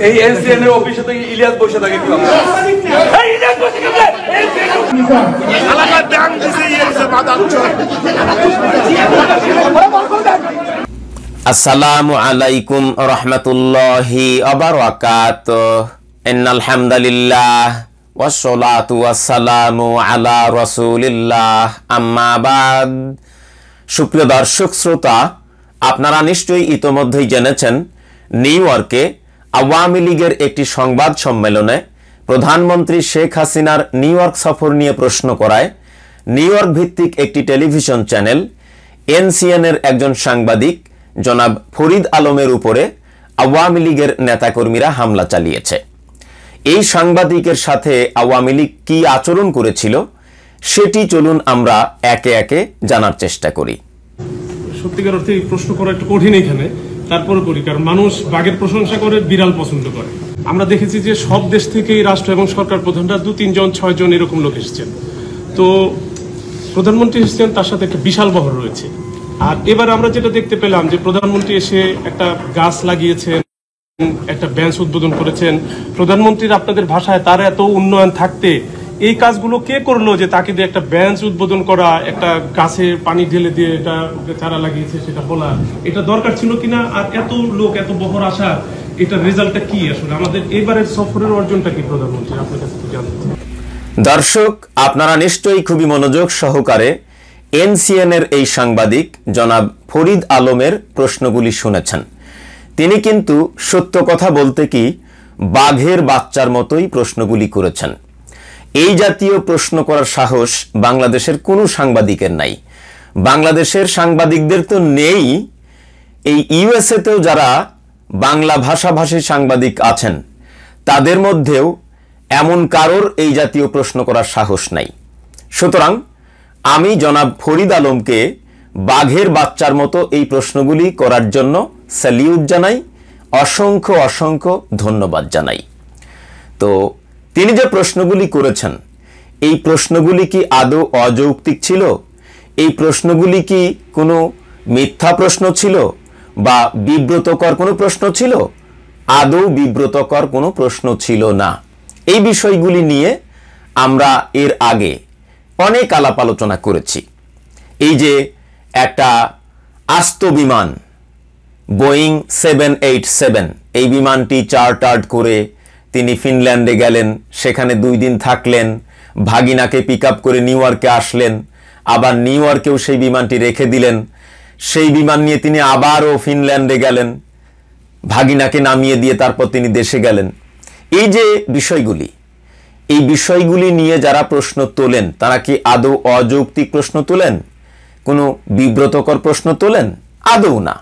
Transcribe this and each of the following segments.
এই এনসিএন এর অফিসে থেকে ইলিয়াস বসে থাকে কি হবে? এই ইলিয়াস বসে কেমনে? এলাকার ব্যাংক দিছে ইয়েছে মাদারচোদ। আসসালামু আলাইকুম রাহমাতুল্লাহি ওয়া বারাকাতুহু। ইন্নাল হামদুলিল্লাহ ওয়াসসালাতু ওয়াসসালামু আলা রাসূলিল্লাহ আম্মা বাদ। সুপ্রিয় দর্শক শ্রোতা, আপনারা নিশ্চয়ই ইতোমধ্যেই জেনেছেন নিউ ইয়র্কে আওয়ামী লীগের একটি সংবাদ সম্মেলনে প্রধানমন্ত্রী শেখ হাসিনার নিউ ইয়র্ক সফর নিয়ে প্রশ্ন করায় নিউ ইয়র্ক ভিত্তিক একটি টেলিভিশন চ্যানেল এনসিএন এর একজন সাংবাদিক জনাব ফরিদ আলমের উপরে আওয়ামী লীগের নেতাকর্মীরা হামলা চালিয়েছে। এই সাংবাদিকের সাথে আওয়ামী লীগ কি আচরণ করেছিল সেটি চলুন আমরা একে একে জানার চেষ্টা করি। সত্যিকার অর্থে এই প্রশ্ন করা একটু কঠিন এখানে, তারপরে করি, কারণ মানুষ বাঘের প্রশংসা করে, বিড়াল পছন্দ করে। আমরা দেখেছি যে সব দেশ থেকেই রাষ্ট্র এবং সরকার প্রধানরা 2-3 জন 6 জন এরকম লোক এসেছেন। তো প্রধানমন্ত্রী এসেছেন, তার সাথে একটা বিশাল বহর রয়েছে। আর এবার আমরা যেটা দেখতে পেলাম যে প্রধানমন্ত্রী এসে একটা গাছ লাগিয়েছেন, একটা বেঞ্চ উদ্বোধন করেছেন। প্রধানমন্ত্রীর আপনাদের ভাষায় তার এত উন্নয়ন থাকতে এই কাজগুলো কে করলো যে তাকে দিয়ে একটা বেঞ্চ উদ্বোধন করা, একটা গাছে পানি ঢেলে দিয়ে এটা চারা লাগিয়েছে সেটা বলা, এটা দরকার ছিল কিনা? আর এত লোক, এত বহর আসা, এটা রেজাল্টটা কি আসলে? আমাদের এবারের সফরের অর্জনটা কি প্রধানমন্ত্রী, আপনার কাছে জানতে চাই। দর্শক, আপনারা নিশ্চয়ই খুবই মনোযোগ সহকারে এনসিএন এর এই সাংবাদিক জনাব ফরিদ আলমের প্রশ্নগুলি শুনেছেন। তিনি কিন্তু সত্য কথা বলতে কি বাঘের বাচ্চার মতোই প্রশ্নগুলি করেছেন। এই জাতীয় প্রশ্ন করার সাহস বাংলাদেশের কোনো সাংবাদিকের নাই। বাংলাদেশের সাংবাদিকদের তো নেই, এই ইউএসএতেও যারা বাংলা ভাষাভাষী সাংবাদিক আছেন তাদের মধ্যেও এমন কারোর এই জাতীয় প্রশ্ন করার সাহস নাই। সুতরাং আমি জনাব ফরিদ আলমকে বাঘের বাচ্চার মতো এই প্রশ্নগুলি করার জন্য স্যালিউট জানাই, অসংখ্য অসংখ্য ধন্যবাদ জানাই। তো তিনি যে প্রশ্নগুলি করেছেন, এই প্রশ্নগুলি কি আদৌ অযৌক্তিক ছিল? এই প্রশ্নগুলি কি কোনো মিথ্যা প্রশ্ন ছিল বা বিব্রতকর কোনো প্রশ্ন ছিল? আদৌ বিব্রতকর কোনো প্রশ্ন ছিল না। এই বিষয়গুলি নিয়ে আমরা এর আগে অনেক আলাপ আলোচনা করেছি। এই যে একটা আস্ত বিমান বোয়িং 787, এই বিমানটি চার্টার্ড করে তিনি ফিনল্যান্ডে গেলেন, সেখানে 2 দিন থাকলেন, ভাগিনাকে পিক আপ করে নিউ ইয়র্কে আসলেন, আবার নিউ ইয়র্কেও সেই বিমানটি রেখে দিলেন। সেই বিমান নিয়ে তিনি আবারও ফিনল্যান্ডে গেলেন, ভাগিনাকে নামিয়ে দিয়ে তারপর তিনি দেশে গেলেন। এই যে বিষয়গুলি, এই বিষয়গুলি নিয়ে যারা প্রশ্ন তোলেন তারা কি আদৌ অযৌক্তিক প্রশ্ন তোলেন? কোনো বিব্রতকর প্রশ্ন তোলেন? আদৌ না।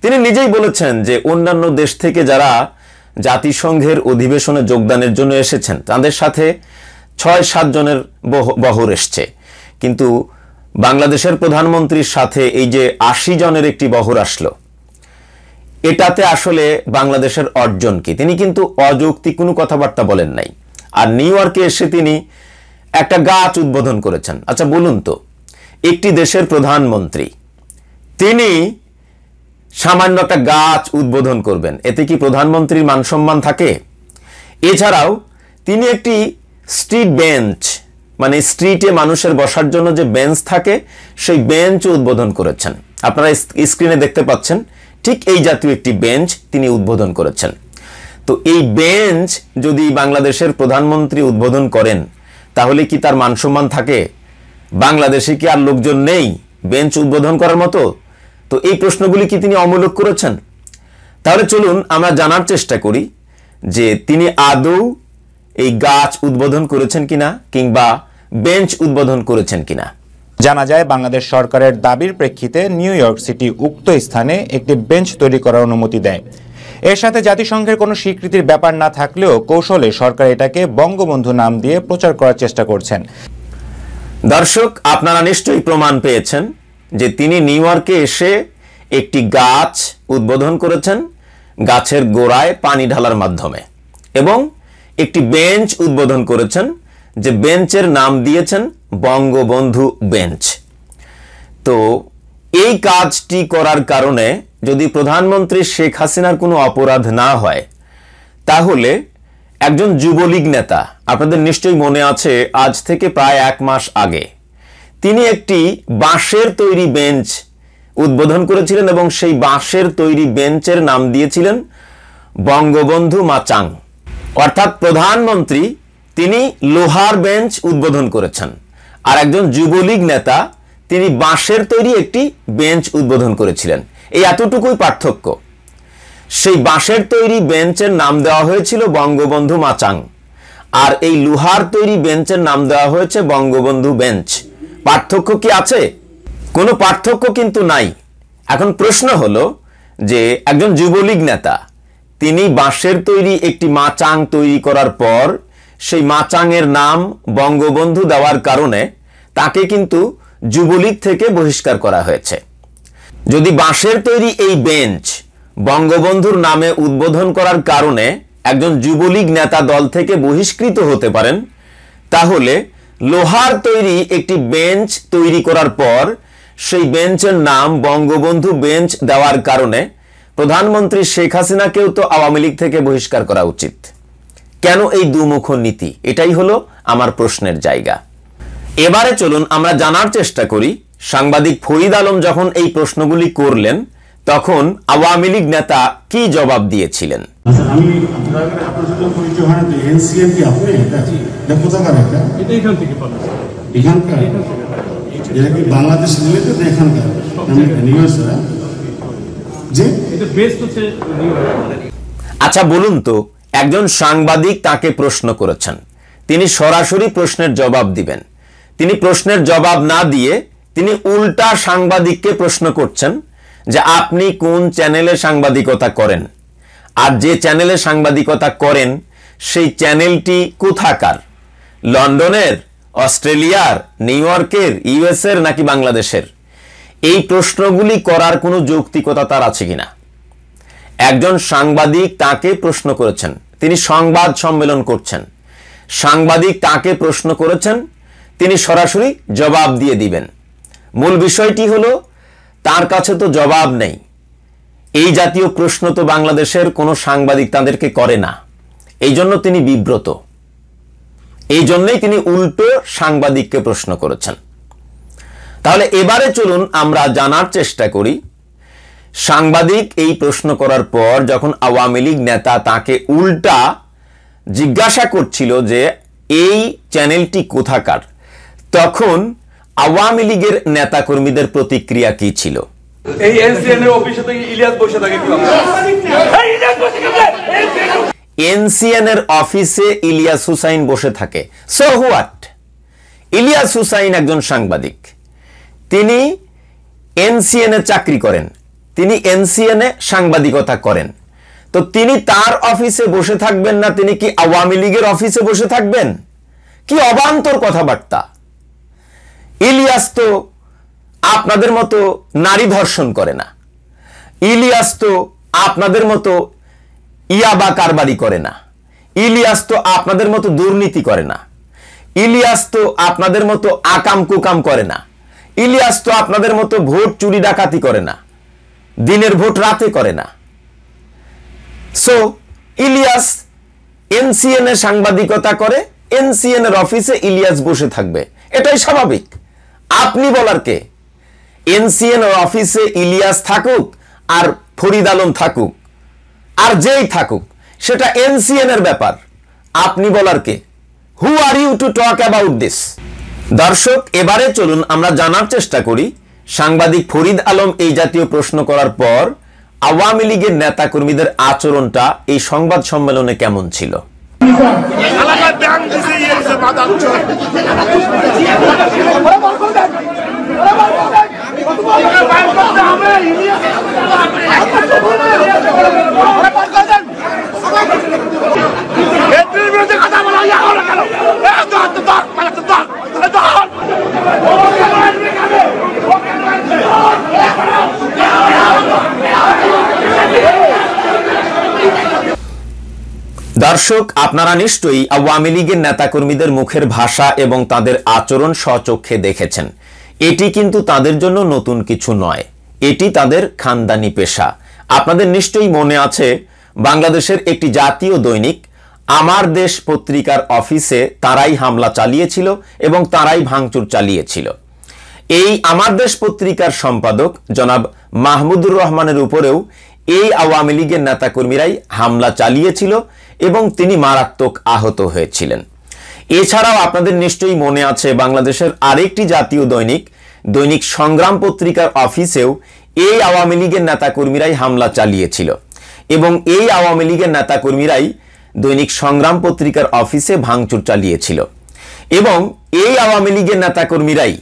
তিনি নিজেই বলেছেন যে অন্যান্য দেশ থেকে যারা জাতিসংঘের অধিবেশনে যোগদানের জন্য এসেছেন তাদের সাথে 6-7 জনের বহর এসছে, কিন্তু বাংলাদেশের প্রধানমন্ত্রীর সাথে এই যে 80 জনের একটি বহর আসলো, এটাতে আসলে বাংলাদেশের অর্জন কি? তিনি কিন্তু অযৌক্তিক কোনো কথাবার্তা বলেন নাই। আর নিউ ইয়র্কে এসে তিনি একটা গাছ উদ্বোধন করেছেন। আচ্ছা বলুন তো, একটি দেশের প্রধানমন্ত্রী তিনি সামান্য একটা গাছ উদ্বোধন করবেন, এতে কি প্রধানমন্ত্রীর মান সম্মান থাকে? এছাড়াও তিনি একটি স্ট্রিট বেঞ্চ, মানে স্ট্রিটে মানুষের বসার জন্য যে বেঞ্চ থাকে সেই বেঞ্চ উদ্বোধন করেছেন। আপনারা স্ক্রিনে দেখতে পাচ্ছেন ঠিক এই জাতীয় একটি বেঞ্চ তিনি উদ্বোধন করেছেন। তো এই বেঞ্চ যদি বাংলাদেশের প্রধানমন্ত্রী উদ্বোধন করেন তাহলে কি তার মান সম্মান থাকে? বাংলাদেশে কি আর লোকজন নেই বেঞ্চ উদ্বোধন করার মতো? তো এই প্রশ্নগুলি কি তিনি অমূলক করেছেন? তাহলে চলুন আমরা জানার চেষ্টা করি যে তিনি আদৌ এই গাছ উদ্বোধন করেছেন কিনা কিংবা বেঞ্চ উদ্বোধন করেছেন কিনা। জানা যায় বাংলাদেশ সরকারের দাবির প্রেক্ষিতে নিউ ইয়র্ক সিটি উক্ত স্থানে একটি বেঞ্চ তৈরি করার অনুমতি দেয়। এর সাথে জাতিসংঘের কোনো স্বীকৃতির ব্যাপার না থাকলেও কৌশলে সরকার এটাকে বঙ্গবন্ধু নাম দিয়ে প্রচার করার চেষ্টা করছেন। দর্শক, আপনারা নিশ্চয়ই প্রমাণ পেয়েছেন যে তিনি নিউ ইয়র্কে এসে একটি গাছ উদ্বোধন করেছেন গাছের গোড়ায় পানি ঢালার মাধ্যমে, এবং একটি বেঞ্চ উদ্বোধন করেছেন যে বেঞ্চের নাম দিয়েছেন বঙ্গবন্ধু বেঞ্চ। তো এই কাজটি করার কারণে যদি প্রধানমন্ত্রী শেখ হাসিনার কোনো অপরাধ না হয় তাহলে একজন যুবলীগ নেতা, আপনাদের নিশ্চয়ই মনে আছে আজ থেকে প্রায় 1 মাস আগে তিনি একটি বাঁশের তৈরি বেঞ্চ উদ্বোধন করেছিলেন এবং সেই বাঁশের তৈরি বেঞ্চের নাম দিয়েছিলেন বঙ্গবন্ধু মাচাং। অর্থাৎ প্রধানমন্ত্রী তিনি লোহার বেঞ্চ উদ্বোধন করেছেন, আর একজন যুবলীগ নেতা তিনি বাঁশের তৈরি একটি বেঞ্চ উদ্বোধন করেছিলেন। এই এতটুকুই পার্থক্য। সেই বাঁশের তৈরি বেঞ্চের নাম দেওয়া হয়েছিল বঙ্গবন্ধু মাচাং, আর এই লোহার তৈরি বেঞ্চের নাম দেওয়া হয়েছে বঙ্গবন্ধু বেঞ্চ। পার্থক্য কি আছে? কোনো পার্থক্য কিন্তু নাই। এখন প্রশ্ন হলো যে একজন যুবলীগ নেতা তিনি বাঁশের তৈরি একটি মাচাং তৈরি করার পর সেই মাচাংয়ের নাম বঙ্গবন্ধু দেওয়ার কারণে তাকে কিন্তু যুবলীগ থেকে বহিষ্কার করা হয়েছে। যদি বাঁশের তৈরি এই বেঞ্চ বঙ্গবন্ধুর নামে উদ্বোধন করার কারণে একজন যুবলীগ নেতা দল থেকে বহিষ্কৃত হতে পারেন, তাহলে লোহার তৈরি একটি বেঞ্চ তৈরি করার পর সেই বেঞ্চের নাম বঙ্গবন্ধু বেঞ্চ দেওয়ার কারণে প্রধানমন্ত্রী শেখ হাসিনাকেও তো আওয়ামী লীগ থেকে বহিষ্কার করা উচিত। কেন এই দুমুখ নীতি? এটাই হলো আমার প্রশ্নের জায়গা। এবারে চলুন আমরা জানার চেষ্টা করি সাংবাদিক ফরিদ আলম যখন এই প্রশ্নগুলি করলেন তখন আওয়ামী লীগ নেতা কি জবাব দিয়েছিলেন। আমি আপনার সাথে পরিচয় হয় না, এনসিএন কি আপনি এটা কোথাকার? এটা এখান থেকে পাবো। এখানকার এটা কি বাংলাদেশ রিলেটেড না এখানকার? নিউজ যে এটা বেস্ট হচ্ছে। আচ্ছা বলুন তো, একজন সাংবাদিক তাকে প্রশ্ন করেছেন, তিনি সরাসরি প্রশ্নের জবাব দিবেন। তিনি প্রশ্নের জবাব না দিয়ে তিনি উল্টা সাংবাদিককে প্রশ্ন করছেন যে আপনি কোন চ্যানেলে সাংবাদিকতা করেন, আর যে চ্যানেলে সাংবাদিকতা করেন সেই চ্যানেলটি কোথাকার, লন্ডনের, অস্ট্রেলিয়ার, নিউ ইয়র্কের, ইউএসএর নাকি বাংলাদেশের? এই প্রশ্নগুলি করার কোনো যৌক্তিকতা তার আছে কিনা? একজন সাংবাদিক তাকে প্রশ্ন করেছেন, তিনি সংবাদ সম্মেলন করছেন, সাংবাদিক তাকে প্রশ্ন করেছেন, তিনি সরাসরি জবাব দিয়ে দিবেন। মূল বিষয়টি হলো তার কাছে তো জবাব নেই। এই জাতীয় প্রশ্ন তো বাংলাদেশের কোনো সাংবাদিক তাদেরকে করে না, এই জন্য তিনি বিব্রত। এই জন্যই তিনি উল্টো সাংবাদিককে প্রশ্ন করেছেন। তাহলে এবারে চলুন আমরা জানার চেষ্টা করি সাংবাদিক এই প্রশ্ন করার পর যখন আওয়ামী লীগ নেতা তাকে উল্টা জিজ্ঞাসা করছিল যে এই চ্যানেলটি কোথাকার, তখন আওয়ামী লীগের নেতাকর্মীদের প্রতিক্রিয়া কি ছিল? এই এনসিএন এর অফিসে তো ইলিয়াস বসে থাকে। এনসিএন এর অফিসে ইলিয়াস হুসাইন বসে থাকে, সো হোয়াট? ইলিয়াস হুসাইন একজন সাংবাদিক, তিনি এনসিএন এ চাকরি করেন, তিনি এনসিএন এ সাংবাদিকতা করেন। তো তিনি তার অফিসে বসে থাকবেন না, তিনি কি আওয়ামী লীগের অফিসে বসে থাকবেন? কি অবান্তর কথাবার্তা! ইলিয়াস তো আপনাদের মতো নারী ধর্ষণ করে না, ইলিয়াস তো আপনাদের মতো ইয়াবা কারবারি করে না, ইলিয়াস তো আপনাদের মতো দুর্নীতি করে না, ইলিয়াস তো আপনাদের মতো আকাম কুকাম করে না, ইলিয়াস তো আপনাদের মতো ভোট চুরি ডাকাতি করে না, দিনের ভোট রাতে করে না। সো ইলিয়াস এনসিএন এ সাংবাদিকতা করে, এনসিএন এর অফিসে ইলিয়াস বসে থাকবে, এটাই স্বাভাবিক। আপনি বলার কে? এনসিএন এর অফিসে ইলিয়াস থাকুক আর ফরিদ আলম থাকুক আর যেই থাকুক, সেটা এনসিএন এর ব্যাপার, আপনি বলার কে? Who are you to talk about this? দর্শক, এবারে চলুন আমরা জানার চেষ্টা করি সাংবাদিক ফরিদ আলম এই জাতীয় প্রশ্ন করার পর আওয়ামী লীগের নেতাকর্মীদের আচরণটা এই সংবাদ সম্মেলনে কেমন ছিল। দর্শক, আপনারা নিশ্চয়ই আওয়ামী লীগের নেতাকর্মীদের মুখের ভাষা এবং তাদের আচরণ স্বচক্ষে দেখেছেন। এটি কিন্তু তাদের জন্য নতুন কিছু নয়, এটি তাদের খানদানি পেশা। আপনাদের নিশ্চয়ই মনে আছে বাংলাদেশের একটি জাতীয় দৈনিক আমার দেশ পত্রিকার অফিসে তারাই হামলা চালিয়েছিল এবং তারাই ভাঙচুর চালিয়েছিল। এই আমার দেশ পত্রিকার সম্পাদক জনাব মাহমুদুর রহমানের উপরেও এই আওয়ামী লীগের নেতাকর্মীরাই হামলা চালিয়েছিল এবং তিনি মারাত্মক আহত হয়েছিলেন। এছাড়াও আপনাদের নিশ্চয়ই মনে আছে বাংলাদেশের আরেকটি জাতীয় দৈনিক দৈনিক সংগ্রাম পত্রিকার অফিসেও এই আওয়ামী লীগের নেতাকর্মীরাই হামলা চালিয়েছিল এবং এই আওয়ামী লীগের নেতাকর্মীরাই দৈনিক সংগ্রাম পত্রিকার অফিসে ভাঙচুর চালিয়েছিল এবং এই আওয়ামী লীগের নেতাকর্মীরাই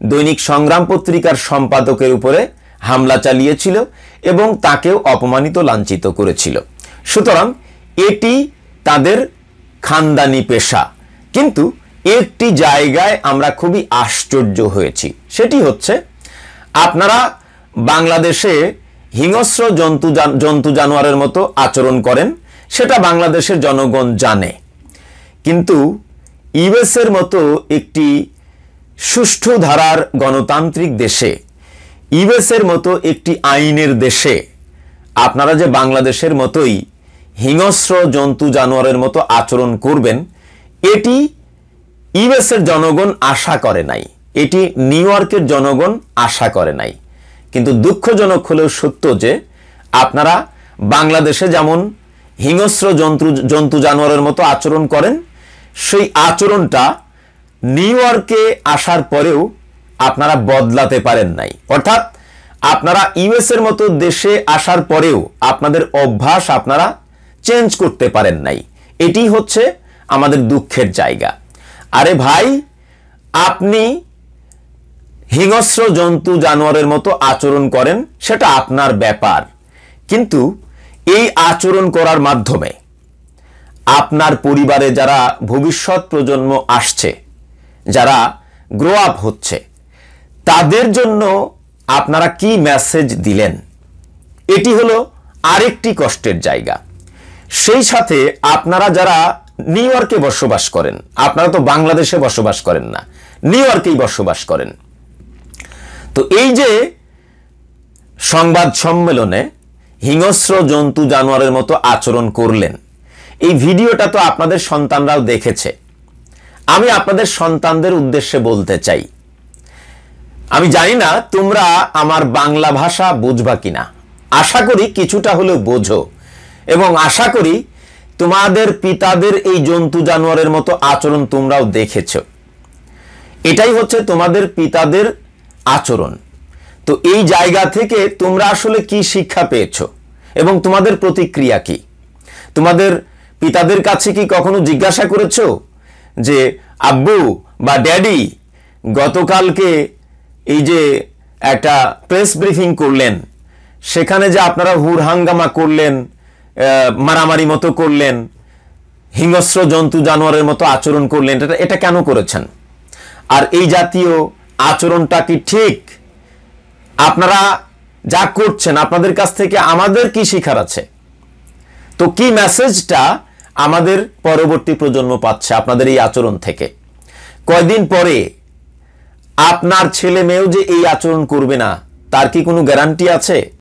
দৈনিক সংগ্রাম পত্রিকার সম্পাদকের উপরে হামলা চালিয়েছিল এবং তাকেও অপমানিত লাঞ্ছিত করেছিল। সুতরাং এটি তাদের খানদানি পেশা। কিন্তু একটি জায়গায় আমরা খুবই আশ্চর্য হয়েছি, সেটি হচ্ছে আপনারা বাংলাদেশে হিংস্র জন্তু জানোয়ারের মতো আচরণ করেন, সেটা বাংলাদেশের জনগণ জানে। কিন্তু ইউএসের মতো একটি সুষ্ঠু ধারার গণতান্ত্রিক দেশে, ইউএসের মতো একটি আইনের দেশে আপনারা যে বাংলাদেশের মতোই হিংস্র জন্তু জানোয়ারের মতো আচরণ করবেন, এটি ইউএসের জনগণ আশা করে নাই, এটি নিউ ইয়র্কের জনগণ আশা করে নাই। কিন্তু দুঃখজনক হলেও সত্য যে আপনারা বাংলাদেশে যেমন হিংস্র জন্তু জানোয়ারের মতো আচরণ করেন, সেই আচরণটা নিউ ইয়র্কে আসার পরেও আপনারা বদলাতে পারেন নাই। অর্থাৎ আপনারা ইউএসের মতো দেশে আসার পরেও আপনাদের অভ্যাস আপনারা চেঞ্জ করতে পারেন নাই। এটি হচ্ছে আমাদের দুঃখের জায়গা। আরে ভাই, আপনি হিংস্র জন্তু জানোয়ারের মতো আচরণ করেন, সেটা আপনার ব্যাপার। কিন্তু এই আচরণ করার মাধ্যমে আপনার পরিবারে যারা ভবিষ্যৎ প্রজন্ম আসছে, যারা গ্রো আপ হচ্ছে, তাদের জন্য আপনারা কি মেসেজ দিলেন, এটি হলো আরেকটি কষ্টের জায়গা। সেই সাথে আপনারা যারা নিউ ইয়র্কে বসবাস করেন, আপনারা তো বাংলাদেশে বসবাস করেন না, নিউ ইয়র্কেই বসবাস করেন। তো এই যে সংবাদ সম্মেলনে হিংস্র জন্তু জানোয়ারের মতো আচরণ করলেন, এই ভিডিওটা তো আপনাদের সন্তানরাও দেখেছে। আমি আপনাদের সন্তানদের উদ্দেশ্যে বলতে চাই, আমি জানি না তোমরা আমার বাংলা ভাষা বুঝবা কিনা, আশা করি কিছুটা হলেও বোঝো এবং আশা করি তোমাদের পিতাদের এই জন্তু জানোয়ারের মতো আচরণ তোমরাও দেখেছ। এটাই হচ্ছে তোমাদের পিতাদের আচরণ। তো এই জায়গা থেকে তোমরা আসলে কি শিক্ষা পেয়েছো এবং তোমাদের প্রতিক্রিয়া কি? তোমাদের পিতাদের কাছে কি কখনো জিজ্ঞাসা করেছো যে আব্বু বা ড্যাডি, গতকালকে এই যে একটা প্রেস ব্রিফিং করলেন, সেখানে যে আপনারা হুড়হাঙ্গামা করলেন, মারামারি মতো করলেন, হিংস্র জন্তু জানোয়ারের মতো আচরণ করলেন, এটা কেন করেছেন? আর এই জাতীয় আচরণটা কি ঠিক? আপনারা যা করছেন আপনাদের কাছ থেকে আমাদের কি শিখার আছে? তো কি মেসেজটা আমাদের পরবর্তী প্রজন্ম পাচ্ছে আপনাদের এই আচরণ থেকে? কয়দিন পরে আপনার ছেলে মেয়েও যে এই আচরণ করবে না, তার কি কোনো গ্যারান্টি আছে?